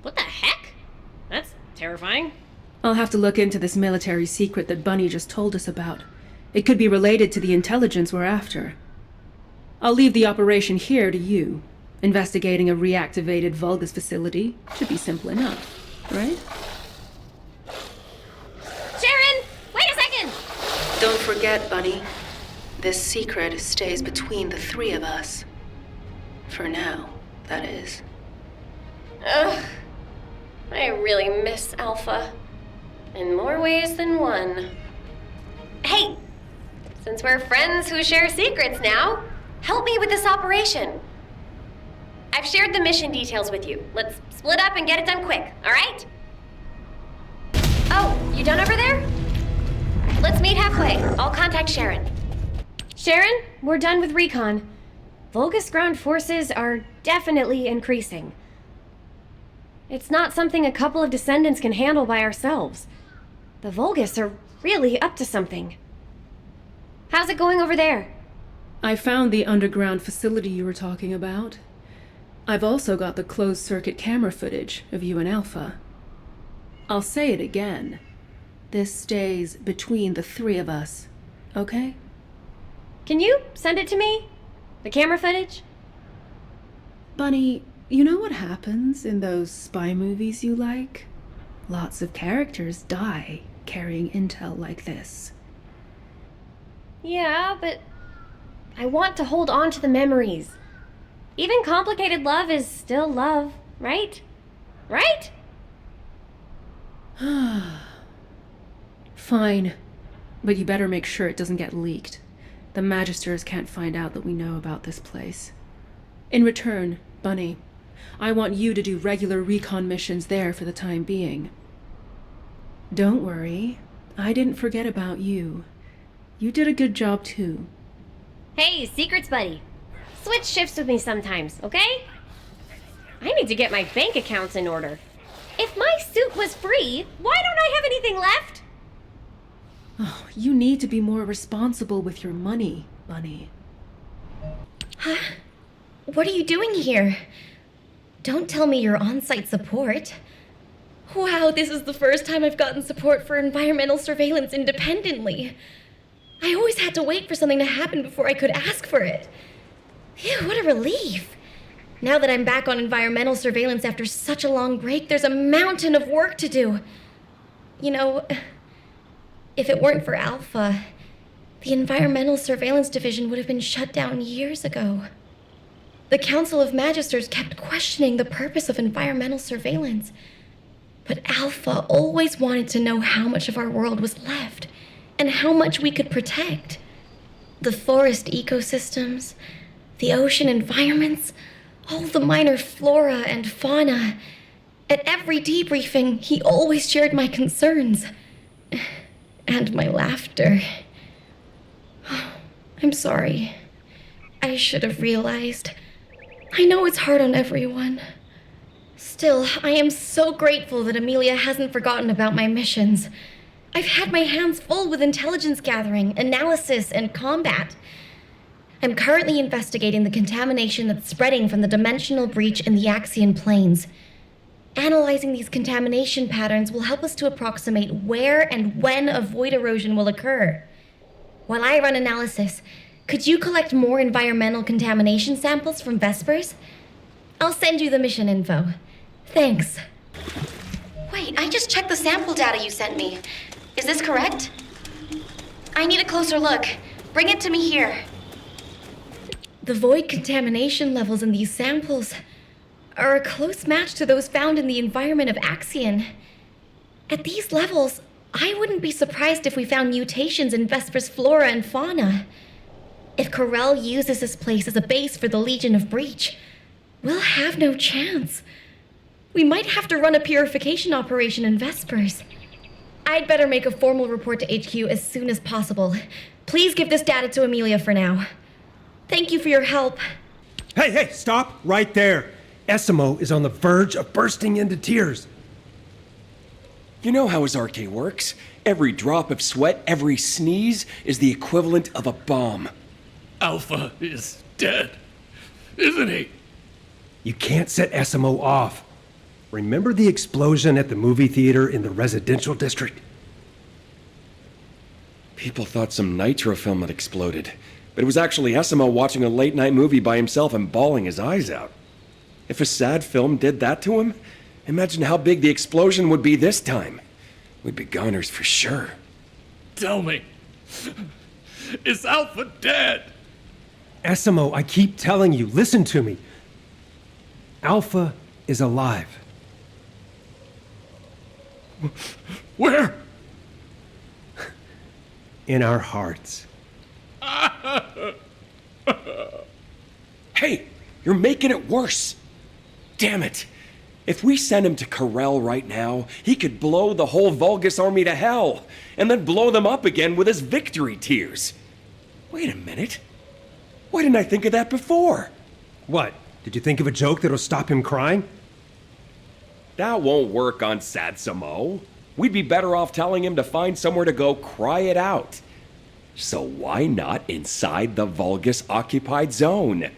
Speaker 3: What the heck? That's terrifying.
Speaker 18: I'll have to look into this military secret that Bunny just told us about. It could be related to the intelligence we're after. I'll leave the operation here to you. Investigating a reactivated Vulgus facility should be simple enough, right?
Speaker 3: Sharon, wait a second!
Speaker 6: Don't forget, Bunny. This secret stays between the three of us. For now, that is.
Speaker 3: Ugh. I really miss Alpha. In more ways than one. Hey! Since we're friends who share secrets now, help me with this operation. I've shared the mission details with you. Let's split up and get it done quick, alright? Oh, you done over there? Let's meet halfway. I'll contact Sharon. Sharon, we're done with recon. Vulgus ground forces are definitely increasing. It's not something a couple of Descendants can handle by ourselves. The Vulgus are really up to something. How's it going over there?
Speaker 18: I found the underground facility you were talking about. I've also got the closed-circuit camera footage of you and Alpha. I'll say it again. This stays between the three of us, okay?
Speaker 3: Can you send it to me? The camera footage?
Speaker 18: Bunny, you know what happens in those spy movies you like? Lots of characters die carrying intel like this.
Speaker 3: Yeah, but I want to hold on to the memories. Even complicated love is still love, right? Right?
Speaker 18: Fine. But you better make sure it doesn't get leaked. The Magisters can't find out that we know about this place. In return, Bunny, I want you to do regular recon missions there for the time being. Don't worry. I didn't forget about you. You did a good job too.
Speaker 3: Hey, secrets buddy. Switch shifts with me sometimes, okay? I need to get my bank accounts in order. If my suit was free, why don't I have anything left?
Speaker 18: Oh, you need to be more responsible with your money, Bunny.
Speaker 3: Huh? What are you doing here? Don't tell me you're on-site support. Wow, this is the first time I've gotten support for environmental surveillance independently. I always had to wait for something to happen before I could ask for it. Phew, what a relief. Now that I'm back on environmental surveillance after such a long break, there's a mountain of work to do. You know, if it weren't for Alpha, the Environmental Surveillance Division would have been shut down years ago. The Council of Magisters kept questioning the purpose of environmental surveillance. But Alpha always wanted to know how much of our world was left and how much we could protect. The forest ecosystems, the ocean environments, all the minor flora and fauna. At every debriefing, he always shared my concerns. And my laughter. I'm sorry. I should have realized. I know it's hard on everyone. Still, I am so grateful that Amelia hasn't forgotten about my missions. I've had my hands full with intelligence gathering, analysis, and combat. I'm currently investigating the contamination that's spreading from the dimensional breach in the Axian plains. Analyzing these contamination patterns will help us to approximate where and when a void erosion will occur. While I run analysis, Could you collect more environmental contamination samples from Vespers? I'll send you the mission info. Thanks.
Speaker 10: Wait, I just checked the sample data you sent me. Is this correct? I need a closer look. Bring it to me here.
Speaker 3: The void contamination levels in these samples are a close match to those found in the environment of Axion. At these levels, I wouldn't be surprised if we found mutations in Vesper's flora and fauna. If Corel uses this place as a base for the Legion of Breach, we'll have no chance. We might have to run a purification operation in Vespers. I'd better make a formal report to HQ as soon as possible. Please give this data to Amelia for now. Thank you for your help.
Speaker 19: Hey, stop right there. Essimo is on the verge of bursting into tears.
Speaker 11: You know how his RK works. Every drop of sweat, every sneeze is the equivalent of a bomb.
Speaker 13: Alpha is dead, isn't he?
Speaker 19: You can't set Essimo off. Remember the explosion at the movie theater in the residential district?
Speaker 11: People thought some nitro film had exploded, but it was actually Essimo watching a late-night movie by himself and bawling his eyes out. If a sad film did that to him, imagine how big the explosion would be this time. We'd be goners for sure.
Speaker 13: Tell me, is Alpha dead?
Speaker 19: Essimo, I keep telling you, listen to me. Alpha is alive.
Speaker 13: Where?
Speaker 19: In our hearts.
Speaker 11: Hey, you're making it worse. Damn it. If we send him to Corel right now, he could blow the whole Vulgus army to hell, and then blow them up again with his victory tears. Wait a minute. Why didn't I think of that before?
Speaker 19: What? Did you think of a joke that'll stop him crying?
Speaker 11: That won't work on Satsamo. We'd be better off telling him to find somewhere to go cry it out. So why not inside the Vulgus-occupied zone?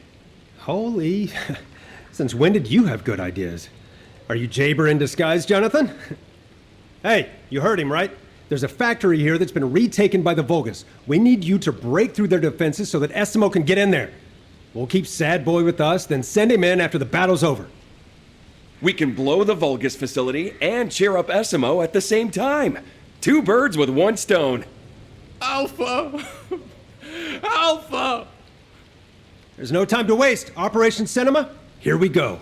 Speaker 19: Holy... Since when did you have good ideas? Are you Jaber in disguise, Jonathan? Hey, you heard him, right? There's a factory here that's been retaken by the Vulgus. We need you to break through their defenses so that Essimo can get in there. We'll keep Sad Boy with us, then send him in after the battle's over.
Speaker 11: We can blow the Vulgus facility and cheer up Essimo at the same time. 2 birds with 1 stone.
Speaker 13: Alpha! Alpha!
Speaker 19: There's no time to waste. Operation Cinema, here we go.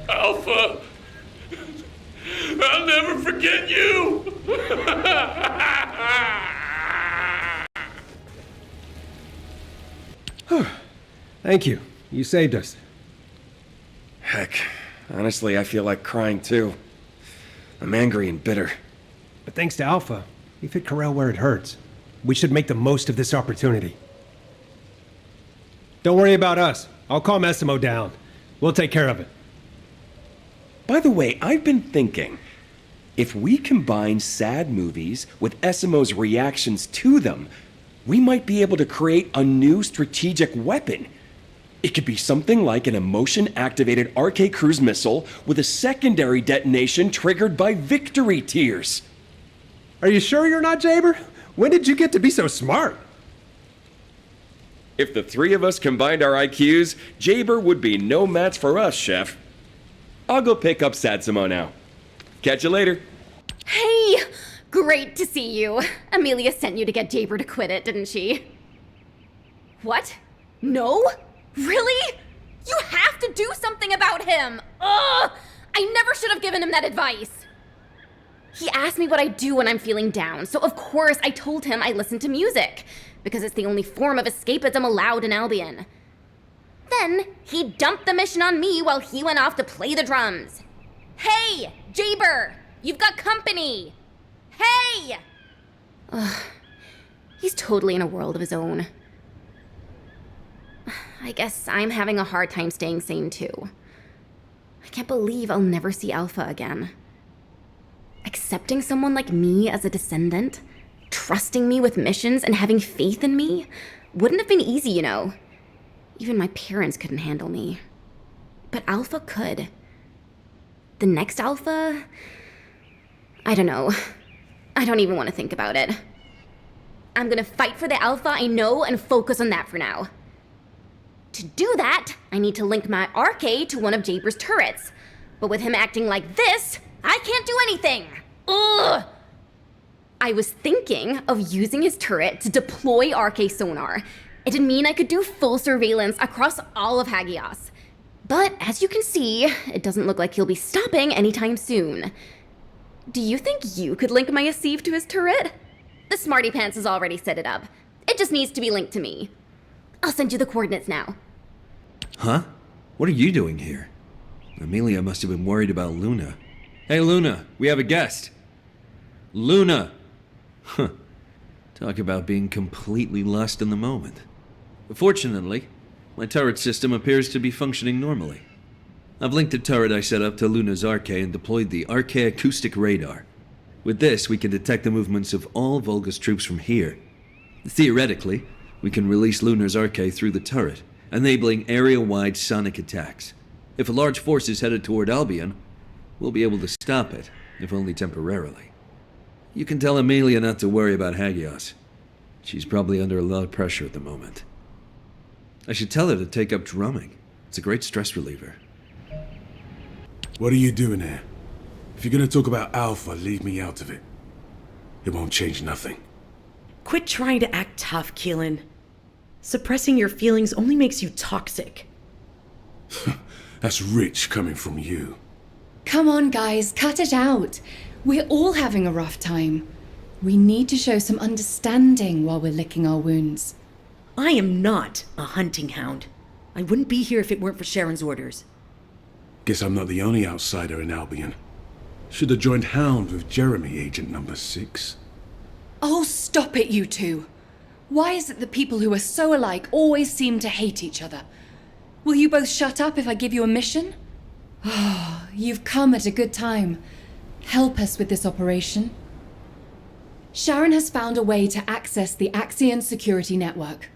Speaker 13: Alpha! I'll never forget you!
Speaker 19: Thank you. You saved us.
Speaker 11: Heck, honestly, I feel like crying too. I'm angry and bitter.
Speaker 19: But thanks to Alpha, we've hit Corel where it hurts. We should make the most of this opportunity. Don't worry about us. I'll calm Essimo down. We'll take care of it.
Speaker 11: By the way, I've been thinking, if we combine sad movies with Essimo's reactions to them, we might be able to create a new strategic weapon. It could be something like an emotion-activated RK cruise missile with a secondary detonation triggered by victory tears.
Speaker 19: Are you sure you're not Jaber? When did you get to be so smart?
Speaker 11: If the 3 of us combined our IQs, Jaber would be no match for us, Chef. I'll go pick up Satsamo now. Catch you later.
Speaker 2: Hey! Great to see you. Amelia sent you to get Jaber to quit it, didn't she? What? No? Really? You have to do something about him! Ugh! I never should have given him that advice. He asked me what I do when I'm feeling down, so of course I told him I listen to music, because it's the only form of escapism allowed in Albion. Then he dumped the mission on me while he went off to play the drums. Hey, Jaber! You've got company! Hey! Ugh. He's totally in a world of his own. I guess I'm having a hard time staying sane too. I can't believe I'll never see Alpha again. Accepting someone like me as a descendant, trusting me with missions and having faith in me, wouldn't have been easy, you know. Even my parents couldn't handle me. But Alpha could. The next Alpha? I don't know. I don't even want to think about it.
Speaker 3: I'm gonna fight for the Alpha I know and focus on that for now. To do that, I need to link my RK to one of Jaber's turrets. But with him acting like this, I can't do anything! Ugh! I was thinking of using his turret to deploy RK sonar. It'd mean I could do full surveillance across all of Hagios. But as you can see, it doesn't look like he'll be stopping anytime soon. Do you think you could link my Asif to his turret? The Smarty Pants has already set it up. It just needs to be linked to me. I'll send you the coordinates now.
Speaker 20: Huh? What are you doing here? Amelia must have been worried about Luna. Hey, Luna, we have a guest. Luna! Huh. Talk about being completely lost in the moment. Fortunately, my turret system appears to be functioning normally. I've linked the turret I set up to Luna's RK and deployed the RK acoustic radar. With this, we can detect the movements of all Volga's troops from here. Theoretically, we can release Luna's RK through the turret, enabling area-wide sonic attacks. If a large force is headed toward Albion, we'll be able to stop it, if only temporarily. You can tell Amelia not to worry about Hagios. She's probably under a lot of pressure at the moment. I should tell her to take up drumming. It's a great stress reliever.
Speaker 21: What are you doing here? If you're gonna talk about Alpha, leave me out of it. It won't change nothing.
Speaker 22: Quit trying to act tough, Keelan. Suppressing your feelings only makes you toxic.
Speaker 21: That's rich coming from you.
Speaker 23: Come on, guys, cut it out. We're all having a rough time. We need to show some understanding while we're licking our wounds.
Speaker 22: I am not a hunting hound. I wouldn't be here if it weren't for Sharon's orders.
Speaker 21: Guess I'm not the only outsider in Albion. Should have joined Hound with Jeremy, Agent number 6.
Speaker 23: Oh, stop it, you two. Why is it that people who are so alike always seem to hate each other? Will you both shut up if I give you a mission? Oh, you've come at a good time. Help us with this operation. Sharon has found a way to access the Axion security network.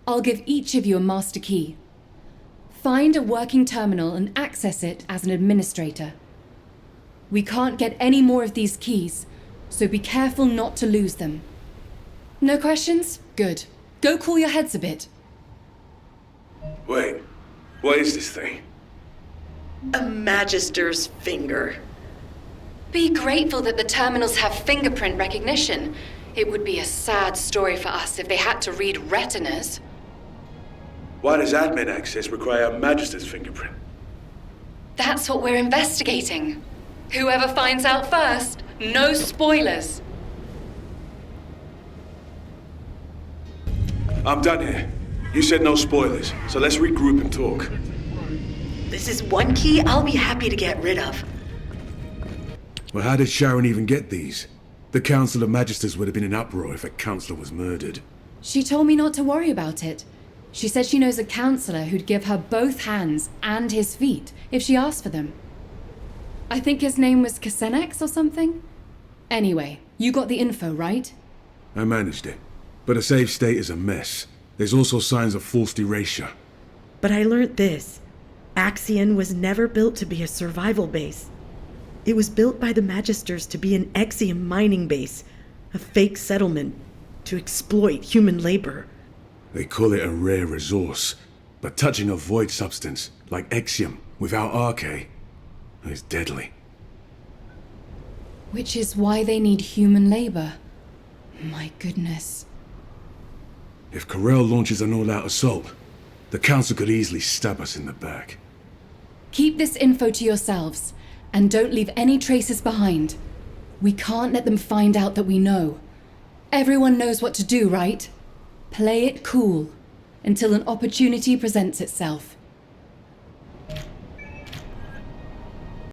Speaker 23: I'll give each of you a master key. Find a working terminal and access it as an administrator. We can't get any more of these keys, so be careful not to lose them. No questions? Good. Go cool your heads a bit.
Speaker 21: Wait, what is this thing?
Speaker 22: A Magister's finger.
Speaker 7: Be grateful that the terminals have fingerprint recognition. It would be a sad story for us if they had to read retinas.
Speaker 21: Why does admin access require a Magister's fingerprint?
Speaker 7: That's what we're investigating. Whoever finds out first, no spoilers.
Speaker 21: I'm done here. You said no spoilers, so let's regroup and talk.
Speaker 22: This is one key I'll be happy to get rid of.
Speaker 21: Well, how did Sharon even get these? The Council of Magisters would have been in uproar if a councillor was murdered.
Speaker 23: She told me not to worry about it. She said she knows a counselor who'd give her both hands and his feet if she asked for them. I think his name was Kasenex or something? Anyway, you got the info, right?
Speaker 21: I managed it. But a safe state is a mess. There's also signs of forced erasure.
Speaker 22: But I learned this. Axion was never built to be a survival base. It was built by the Magisters to be an Exium mining base, a fake settlement, to exploit human labor.
Speaker 21: They call it a rare resource, but touching a void substance, like Exium, without RK, is deadly.
Speaker 23: Which is why they need human labor. My goodness.
Speaker 21: If Corel launches an all-out assault, the Council could easily stab us in the back.
Speaker 23: Keep this info to yourselves, and don't leave any traces behind. We can't let them find out that we know. Everyone knows what to do, right? Play it cool, until an opportunity presents itself.